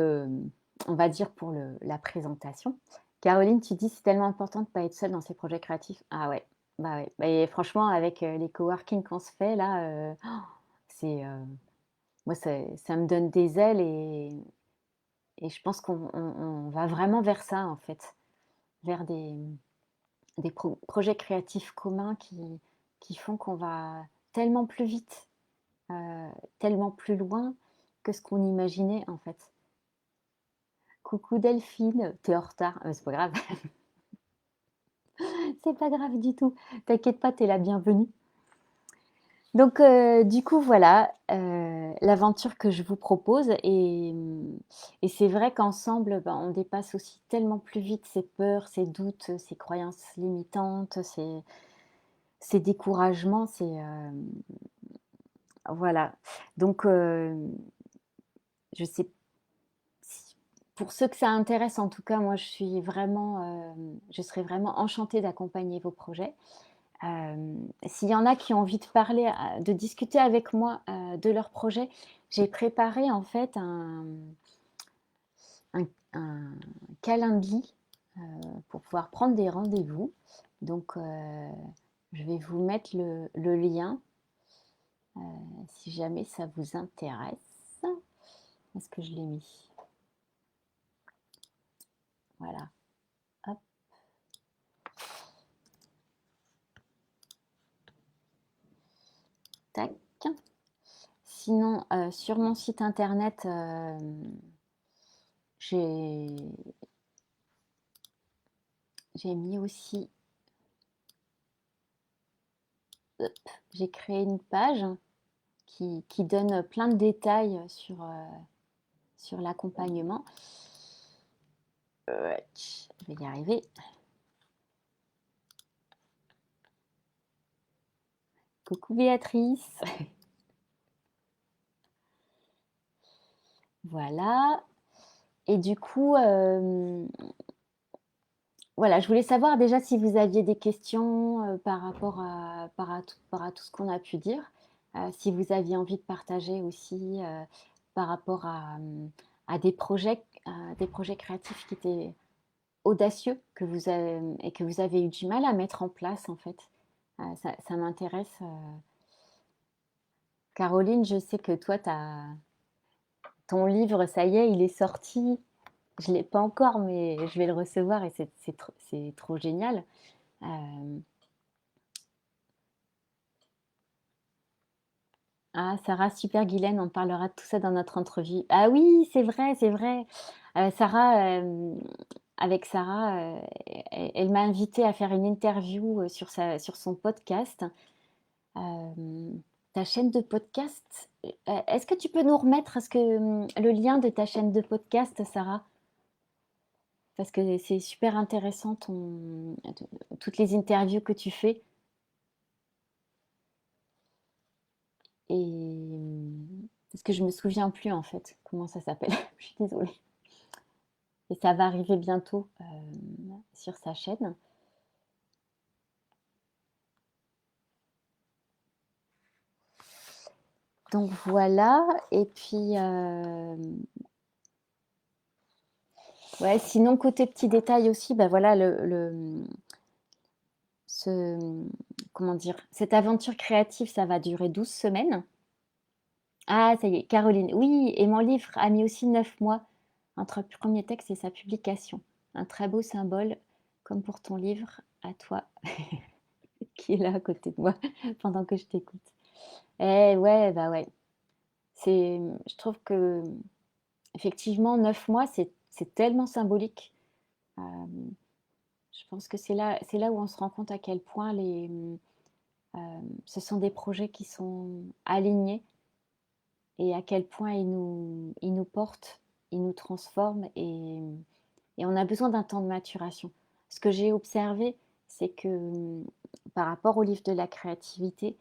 on va dire pour la présentation. Caroline, tu dis: «C'est tellement important de ne pas être seule dans ses projets créatifs». Ah ouais, bah ouais, et franchement avec, les coworking qu'on se fait là, c'est, moi ça me donne des ailes et je pense qu'on va vraiment vers ça, en fait, vers des projets créatifs communs qui font qu'on va tellement plus vite, heu, tellement plus loin que ce qu'on imaginait, en fait. Coucou Delphine, tu es en retard. C'est pas grave, c'est pas grave du tout. T'inquiète pas, tu es la bienvenue. Donc du coup voilà, l'aventure que je vous propose et c'est vrai qu'ensemble, ben, on dépasse aussi tellement plus vite ces peurs, ces doutes, ces croyances limitantes, ces découragements, voilà. Donc je sais si pour ceux que ça intéresse, en tout cas, moi je serais vraiment enchantée d'accompagner vos projets. S'il y en a qui ont envie de parler, de discuter avec moi, de leur projet, j'ai préparé en fait un calendly, pour pouvoir prendre des rendez-vous. Donc je vais vous mettre le lien, si jamais ça vous intéresse. Est-ce que je l'ai mis? Voilà, hop, tac. Sinon, sur mon site internet, j'ai mis aussi, j'ai créé une page qui donne plein de détails sur l'accompagnement. Je vais y arriver. Coucou Béatrice. Voilà. Et du coup, voilà, je voulais savoir déjà si vous aviez des questions par rapport par à tout ce qu'on a pu dire. Si vous aviez envie de partager aussi par rapport à des projets créatifs qui étaient audacieux et que vous avez eu du mal à mettre en place en fait. Ça m'intéresse. Caroline, je sais que toi, ton livre, ça y est, il est sorti. Je ne l'ai pas encore, mais je vais le recevoir et c'est trop génial. Euh, Ah, Sarah, super Guylaine, on parlera de tout ça dans notre entrevue. Ah oui, c'est vrai, c'est vrai. Sarah, avec Sarah, elle m'a invitée à faire une interview sur son podcast. Euh, Ta chaîne de podcast, est-ce que tu peux nous remettre le lien de ta chaîne de podcast, Sarah? Parce que c'est super intéressant toutes les interviews que tu fais. Parce que je me souviens plus en fait comment ça s'appelle. Je suis désolée. Et ça va arriver bientôt sur sa chaîne. Donc voilà. Et puis ouais, sinon côté petit détail aussi, bah voilà ce, comment dire, cette aventure créative, ça va durer 12 semaines. Ah, ça y est, Caroline. Oui, et mon livre a mis aussi 9 mois entre le premier texte et sa publication. Un très beau symbole, comme pour ton livre, à toi, qui est là à côté de moi pendant que je t'écoute. Eh ouais, bah ouais. Je trouve que effectivement, 9 mois, c'est tellement symbolique. Euh, je pense que c'est là où on se rend compte à quel point ce sont des projets qui sont alignés et à quel point ils nous portent, ils nous transforment et on a besoin d'un temps de maturation. Ce que j'ai observé, c'est que par rapport au livre de la créativité,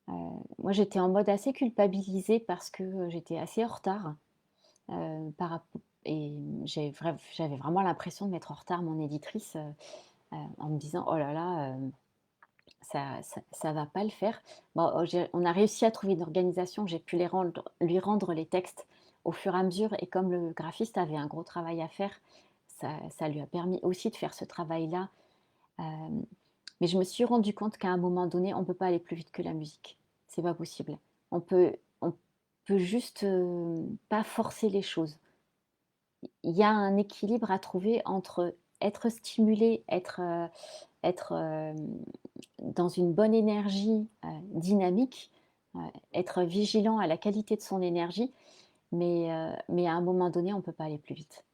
moi j'étais en mode assez culpabilisée parce que j'étais assez en retard. Et j'avais vraiment l'impression de mettre en retard mon éditrice en me disant oh là là, ça va pas le faire. Bon, on a réussi à trouver une organisation, j'ai pu lui rendre les textes au fur et à mesure. Et comme le graphiste avait un gros travail à faire, ça lui a permis aussi de faire ce travail-là. Euh, mais je me suis rendu compte qu'à un moment donné, on ne peut pas aller plus vite que la musique. C'est pas possible. On peut juste pas forcer les choses. il y a un équilibre à trouver entre être stimulé, être, dans une bonne énergie, dynamique, heu, être vigilant à la qualité de son énergie, mais à un moment donné, on ne peut pas aller plus vite.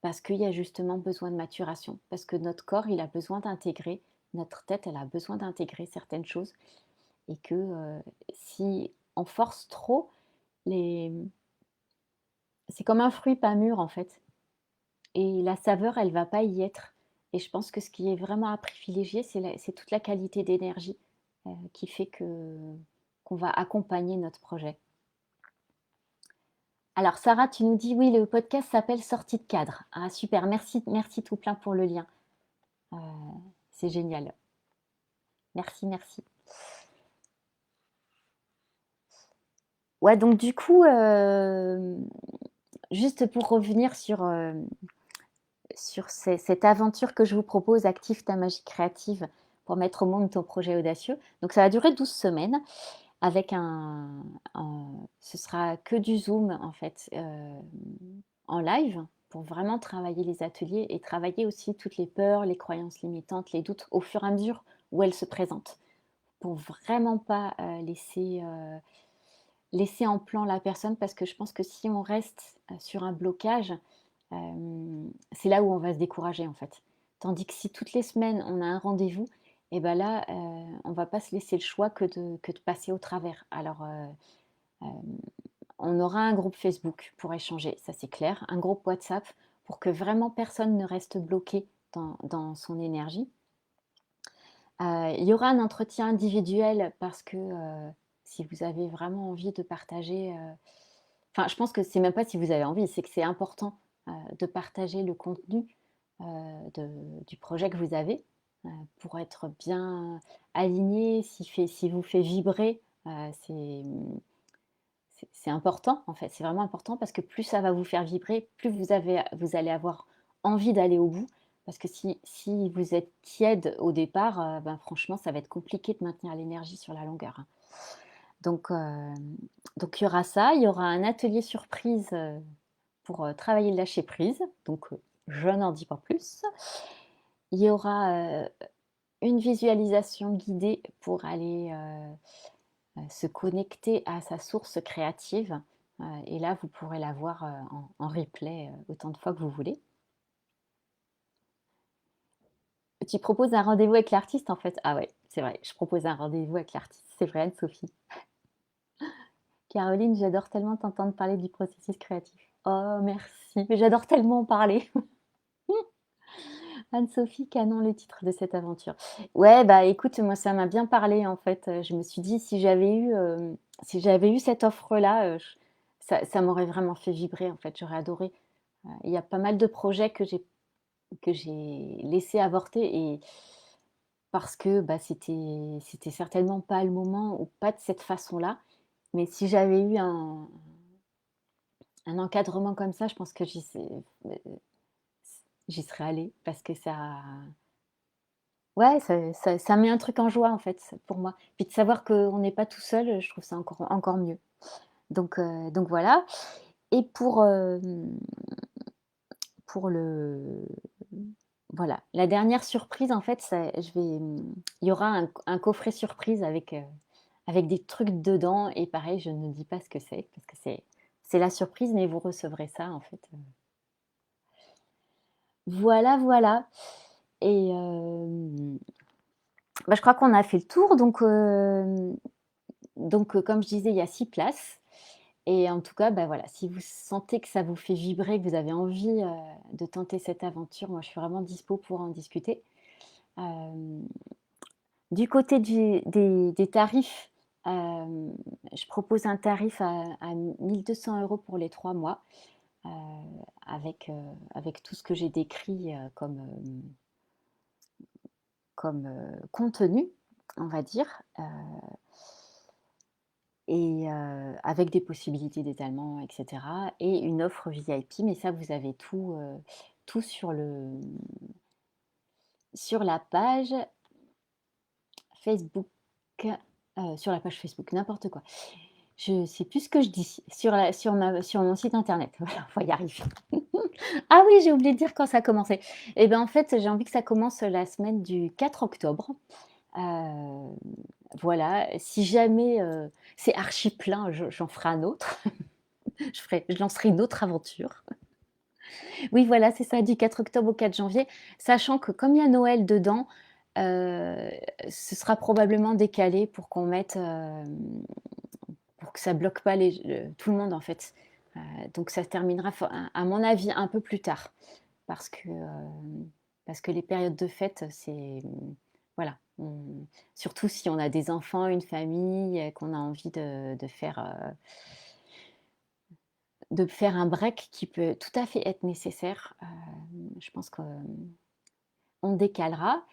Parce qu'il y a justement besoin de maturation, parce que notre corps, il a besoin d'intégrer, notre tête, elle a besoin d'intégrer certaines choses et que, si on force trop, les c'est comme un fruit pas mûr, en fait, et la saveur, elle va pas y être, et je pense que ce qui est vraiment à privilégier, c'est toute la qualité d'énergie, qui fait qu'on va accompagner notre projet. Alors Sarah, tu nous dis: «Oui, le podcast s'appelle Sortie de cadre». Ah super, merci tout plein pour le lien. Heu, c'est génial. Merci, merci. Ouais, donc du coup, juste pour revenir sur cette aventure que je vous propose, Active ta magie créative pour mettre au monde ton projet audacieux. Donc ça va durer 12 semaines avec ce sera que du Zoom en fait, en live pour vraiment travailler les ateliers et travailler aussi toutes les peurs, les croyances limitantes, les doutes au fur et à mesure où elles se présentent. Pour vraiment pas, laisser en plan la personne, parce que je pense que si on reste, sur un blocage, c'est là où on va se décourager, en fait. Tandis que si toutes les semaines on a un rendez-vous, et ben là, on va pas se laisser le choix que de passer au travers. Alors, hem, on aura un groupe Facebook pour échanger, ça c'est clair, un groupe WhatsApp pour que vraiment personne ne reste bloqué dans son énergie. Il y aura un entretien individuel parce que, si vous avez vraiment envie de partager, enfin, je pense que c'est même pas si vous avez envie, c'est que c'est important, de partager le contenu, de du projet que vous avez, pour être bien aligné, s'il vous fait vibrer, c'est important, en fait. C'est vraiment important parce que plus ça va vous faire vibrer, plus vous allez avoir envie d'aller au bout. Parce que si vous êtes tiède au départ, ben, franchement, ça va être compliqué de maintenir l'énergie sur la longueur, hein. Donc, donc il y aura ça, il y aura un atelier surprise, pour, travailler le lâcher prise, donc, je n'en dis pas plus. Il y aura, une visualisation guidée pour aller, se connecter à sa source créative, et là, vous pourrez la voir, en replay, autant de fois que vous voulez. Tu proposes un rendez-vous avec l'artiste, en fait? Ah ouais, c'est vrai, je propose un rendez-vous avec l'artiste, c'est vrai, Anne-Sophie. Caroline, j'adore tellement t'entendre parler du processus créatif. Oh merci, mais j'adore tellement en parler. Anne-Sophie Canon, le titre de cette aventure. Ouais, bah, écoute, moi, ça m'a bien parlé, en fait, je me suis dit: si j'avais eu cette offre-là, j ça m'aurait vraiment fait vibrer, en fait, j'aurais adoré. Il y a pas mal de projets que j'ai laissés avorter, et parce que, bah, c'était certainement pas le moment ou pas de cette façon-là. Mais si j'avais eu un encadrement comme ça, je pense que j'y serais allée parce que ouais, ça met un truc en joie, en fait, pour moi. Puis de savoir qu'on n'est pas tout seul, je trouve ça encore mieux. Donc voilà, et pour le voilà, la dernière surprise, en fait, il y aura un coffret surprise avec des trucs dedans, et pareil, je ne dis pas ce que c'est parce que c'est la surprise, mais vous recevrez ça, en fait, voilà, voilà, et bah, je crois qu'on a fait le tour, donc comme je disais, il y a 6 places, et en tout cas, bah, voilà, si vous sentez que ça vous fait vibrer, que vous avez envie, de tenter cette aventure, moi, je suis vraiment dispo pour en discuter. Hem, du côté des tarifs, je propose un tarif à 1 200 € pour les 3 mois, heu, avec tout ce que j'ai décrit, comme contenu, on va dire, et avec des possibilités d'étalement, et cetera, et une offre VIP, mais ça, vous avez tout sur la page Facebook, sur la page Facebook, n'importe quoi. Je sais plus ce que je dis, sur mon site internet, voilà, on va y arriver. Ah oui, j'ai oublié de dire quand ça a commencé. Et ben, en fait, j'ai envie que ça commence la semaine du 4 octobre. Heu, voilà, si jamais, c'est archi plein, j'en ferai un autre. Je lancerai une autre aventure. Oui, voilà, c'est ça, du 4 octobre au 4 janvier, sachant que comme il y a Noël dedans, heu, ce sera probablement décalé pour qu'on mette, pour que ça bloque pas tout le monde, en fait. Heu, donc ça se terminera à mon avis un peu plus tard parce que, parce que les périodes de fête, c'est, voilà, surtout si on a des enfants, une famille, qu'on a envie de faire un break qui peut tout à fait être nécessaire. Je pense qu'on décalera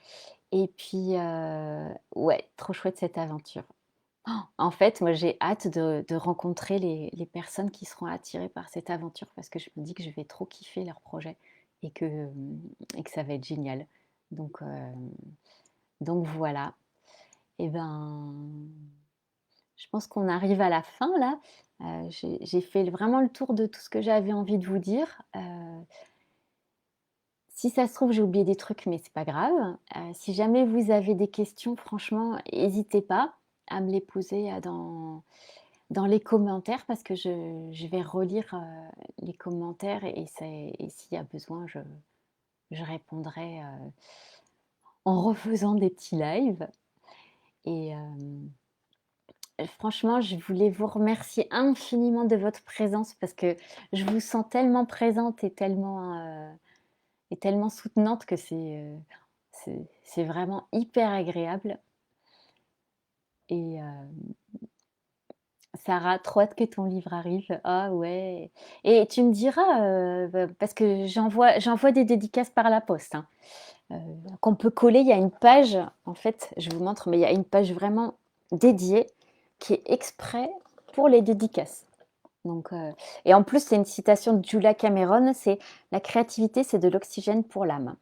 et puis, ouais, trop chouette cette aventure. Oh, en fait, moi, j'ai hâte de rencontrer les personnes qui seront attirées par cette aventure parce que je me dis que je vais trop kiffer leur projet et que ça va être génial. Donc, donc voilà. Et ben, je pense qu'on arrive à la fin là. J'ai fait vraiment le tour de tout ce que j'avais envie de vous dire. Si ça se trouve, j'ai oublié des trucs, mais c'est pas grave. Si jamais vous avez des questions, franchement, n'hésitez pas à me les poser dans les commentaires parce que je vais relire les commentaires et s'il y a besoin, je répondrai en refaisant des petits lives. Et franchement, je voulais vous remercier infiniment de votre présence parce que je vous sens tellement présente et tellement soutenante que c'est vraiment hyper agréable. Et Sarah, trop hâte que ton livre arrive. Ah ouais. Et tu me diras, parce que j'envoie des dédicaces par la poste, hein, heu, qu'on peut coller. Il y a une page, en fait, je vous montre, mais il y a une page vraiment dédiée qui est exprès pour les dédicaces. Donc, et en plus, c'est une citation de Julia Cameron, c'est: «La créativité, c'est de l'oxygène pour l'âme».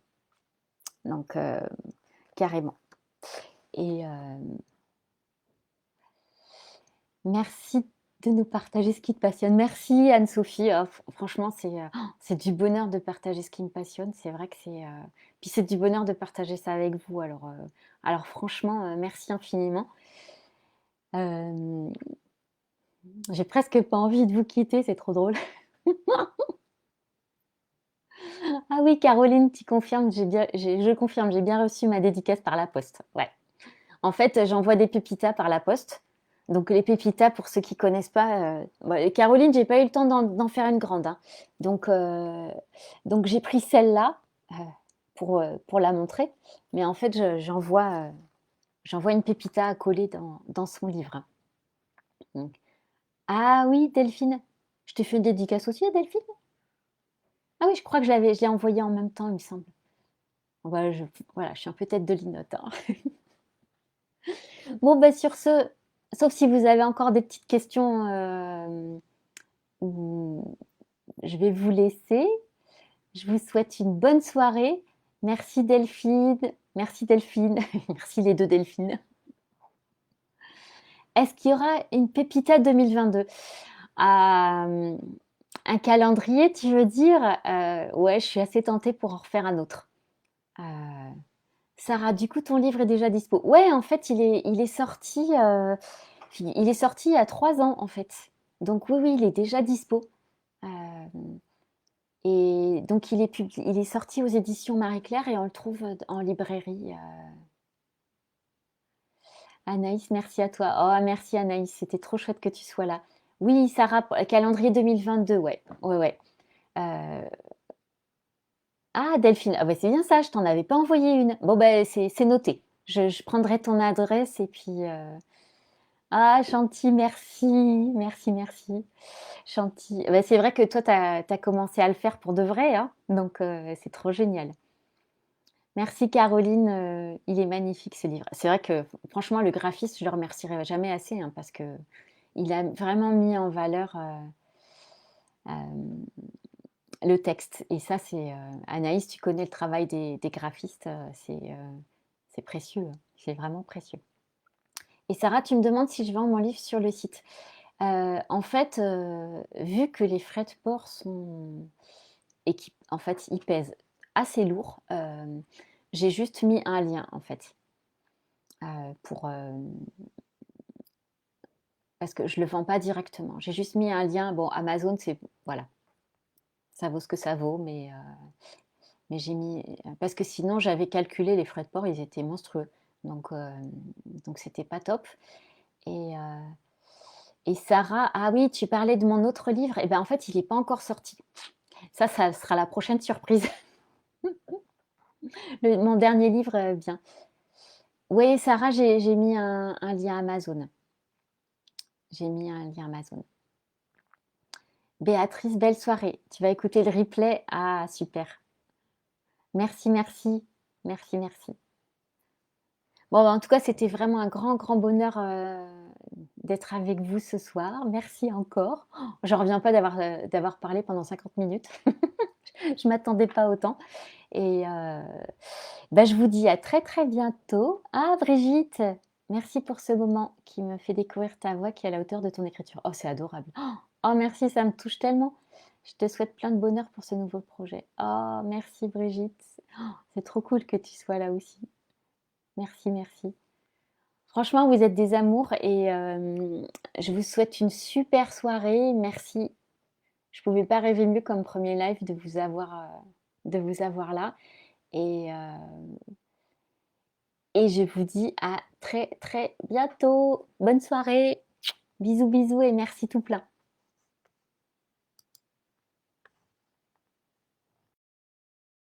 Donc, carrément. Et merci de nous partager ce qui te passionne. Merci Anne-Sophie. Franchement, c'est du bonheur de partager ce qui me passionne. C'est vrai que puis c'est du bonheur de partager ça avec vous. Alors franchement, merci infiniment. Hem, j'ai presque pas envie de vous quitter, c'est trop drôle. Ah oui, Caroline, tu confirmes, je confirme, j'ai bien reçu ma dédicace par la poste. Ouais. En fait, j'envoie des pépitas par la poste. Donc les pépitas, pour ceux qui connaissent pas, bah, Caroline, j'ai pas eu le temps d'en faire une grande, hein. Donc, donc j'ai pris celle-là pour la montrer. Mais en fait, j'envoie une pépita à coller dans son livre. Donc, ah oui, Delphine, je t'ai fait une dédicace aussi à Delphine? Ah oui, je crois que je l'ai envoyée en même temps, il me semble. Voilà, voilà, je suis un peu tête de linotte, hein. Bon, bah, sur ce, sauf si vous avez encore des petites questions, mmh, je vais vous laisser. Je vous souhaite une bonne soirée. Merci Delphine. Merci Delphine. Merci les 2 Delphines. Est-ce qu'il y aura une Pépita 2022? Hem, un calendrier, tu veux dire? Ouais, je suis assez tentée pour en refaire un autre. Heu, Sarah, du coup, ton livre est déjà dispo? Ouais, en fait, il est sorti il y a 3 ans, en fait. Donc oui, oui, il est déjà dispo. Hem Et donc il est sorti aux éditions Marie-Claire et on le trouve, en librairie. Anaïs, merci à toi. Oh merci Anaïs, c'était trop chouette que tu sois là. Oui, Sarah, calendrier 2022, ouais. Ouais, ouais. Heu, ah Delphine, ah bah, c'est bien ça, je t'en avais pas envoyé une. Bon bah, c'est noté. Je prendrai ton adresse et puis, ah Chanty, merci, merci, merci. Chanty, bah, c'est vrai que toi tu as commencé à le faire pour de vrai, hein, donc c'est trop génial. Merci Caroline, il est magnifique ce livre. C'est vrai que franchement le graphiste, je le remercierai jamais assez, hein, parce qu'il a vraiment mis en valeur, hem, le texte et ça c'est, Anaïs, tu connais le travail des graphistes, c'est précieux, hein, c'est vraiment précieux. Et Sarah, tu me demandes si je vends mon livre sur le site. En fait, vu que les frais de port sont et qui, en fait, il pèse assez lourd. J'ai juste mis un lien, en fait, pour, parce que je le vends pas directement. J'ai juste mis un lien. Bon, Amazon, c'est voilà, ça vaut ce que ça vaut, mais j'ai mis parce que sinon j'avais calculé les frais de port, ils étaient monstrueux. Donc c'était pas top. Et, Sarah, ah oui, tu parlais de mon autre livre. Et ben en fait, il n'est pas encore sorti. Ça sera la prochaine surprise. Mon dernier livre vient. Oui, Sarah, j'ai mis un lien Amazon. J'ai mis un lien Amazon. Béatrice, belle soirée. Tu vas écouter le replay. Ah, super. Merci, merci. Merci, merci. Bon, en tout cas, c'était vraiment un grand, grand bonheur d'être avec vous ce soir. Merci encore. Oh, j'en reviens pas d'avoir parlé pendant 50 minutes. Je m'attendais pas autant. Et bah, je vous dis à très, très bientôt. Ah, Brigitte, merci pour ce moment qui me fait découvrir ta voix qui est à la hauteur de ton écriture. Oh, c'est adorable. Oh, merci, ça me touche tellement. Je te souhaite plein de bonheur pour ce nouveau projet. Oh, merci, Brigitte. Oh, c'est trop cool que tu sois là aussi. Merci, merci. Franchement, vous êtes des amours et je vous souhaite une super soirée. Merci. Je pouvais pas rêver mieux comme premier live de vous avoir là. Et, je vous dis à très très bientôt. Bonne soirée. Bisous bisous et merci tout plein.